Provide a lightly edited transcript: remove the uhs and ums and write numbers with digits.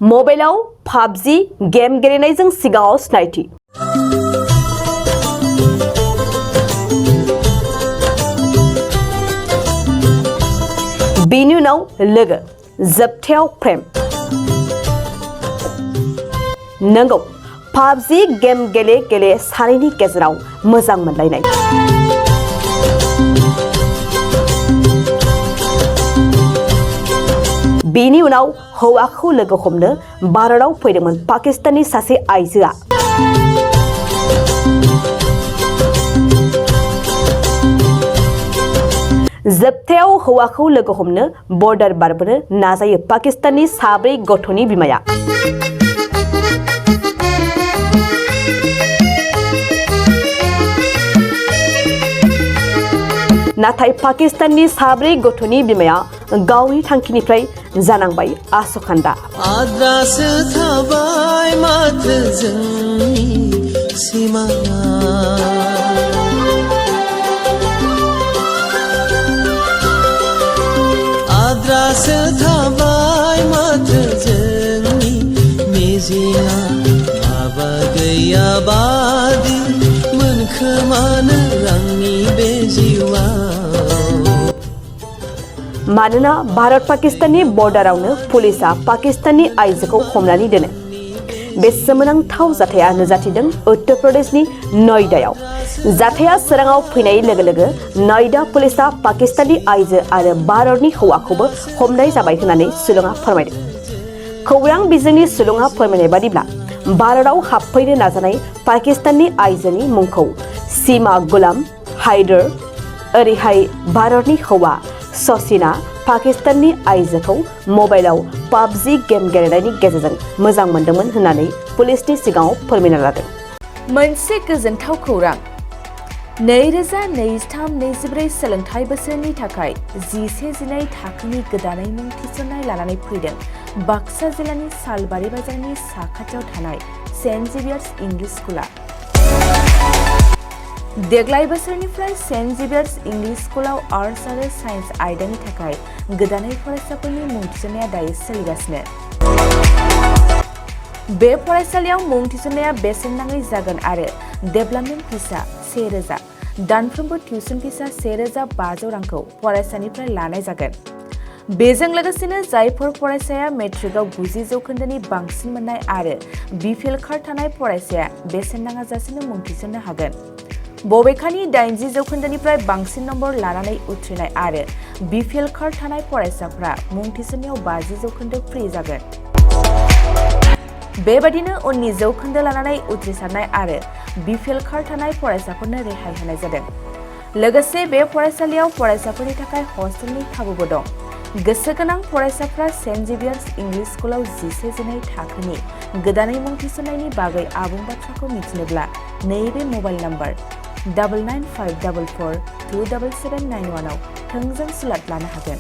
मबाइलाव PUBG game गेलेनायजों सिगाङाव सिनायथि। बेनि उनाव लोगो, जोबथायाव प्रेम। नंगौ, पाबजि गेम गेले गेले सानैनि गेजेराव मोजां मोनलायनाय। बेनि उनाव हौवाखौ लोगो हमनो भारताव फैदोंमोन पाकिस्ताननि सासे आइजोआ। जोबथायाव हौवाखौ लोगो हमनो बर्डार बारबोनो नाजायो पाकिस्ताननि 4 गथ'नि बिमाया। नाथाय पाकिस्ताननि 4 गथ'नि बिमाया गावनि थांखिनिफ्राय जानांबाय आसखान्दा। आद्रासो थाबाय माथो जोंनि सिमाया, आद्रासो थाबाय माथो जोंनि मिजिंआ, माबा गैया बादि मोनखोमानो आंनि बे जिउआ। मानोना भारत पाकिस्ताननि बर्डारावनो पुलिसा पाकिस्ताननि आइजोखौ हमनानै दोनो। बे सोमोनांथाव जाथाया नुजाथिदों उत्तर प्रदेशनि नयडायाव। जाथाया सोराङाव फैनाय लोगो लोगो नयडा पुलिसा पाकिस्ताननि आइजो आरो भारतनि हौवाखौबो हमनाय जाबाय होननानै सुलुङा फोरमायदों। खौरां बिजोंनि सुलुङा फोरमायनाय बादिब्ला भारताव हाबफैनो नाजानाय पाकिस्ताननि आइजोनि मुंखौ सीमा गुलाम हायदर, ओरैहाय भारतनि हौवा सचिना पाकिस्ताननि आइजोखौ मबाइलाव पाबजि गेम गेलेनायनि गेजेरजों मोजां मोनदोंमोन होननानै पुलिसनि सिगाङाव फोरमायना लादों। मोनसे गोजोनथाव खौरां। 2023-24 सोलोंथाइ बोसोरनि थाखाय 11-12 थाखोनि गोदानै मुं थिसननाय लानानै फैदों बाक्सा जिल्लानि सालबारि बाजारनि साखाथियाव थानाय सेन्ट जेभियार्स इंलिश स्कुला। देग्लाय बोसोरनिफ्राय सेन्ट जेभियार्स इंलिश स्कुलाव आर्ट्स आरो साइन्स आयदानि थाखाय गोदानै फरायसाफोरनि मुं थिसननाया दायो सोलिगासिनो। बे फरायसालियाव मुं थिसननाया बेसेन नाङै जागोन आरो डेभेलपमेन्ट फिसा 1000, दानफ्रोमबो टिउसन फिसा 1500 रांखौ फरायसानिफ्राय लानाय जागोन। बेजों लोगोसेनो जायफोर फरायसाया मेट्रिकआव 90 जौखोन्दोनि बांसिन मोननाय आरो बिपिएल कार्ड थानाय फरायसाया बेसेन नाङाजासेनो मुं थिसननो हागोन। बबेखानि 80 जौखोन्दोनिफ्राय बांसिन नम्बर लानानै उथ्रिनाय आरो बिपिएल कार्ड थानाय फरायसाफ्रा मुं थिसननायाव 50 जौखोन्दो फ्रि जागोन। बेबादिनो 19 जौखोन्दो लानानै उथ्रिसारनाय आरो बिपिएल कार्ड थानाय फरायसाफोरनो रेहाय होनाय जादों। लोगोसे बे फरायसालियाव फरायसाफोरनि थाखाय हस्टेलनि खाबुबो दं। गोसो गोनां फरायसाफ्रा सेन्ट जेभियार्स इंलिश स्कुलाव 11-12 थाखोनि गोदानै मुं थिसननायनि बागै आबुं बाथ्राखौ मिथिनोब्ला नैबे मबाइल नम्बर 9954427791 आव थोंजों सुलाद लानो हागोन।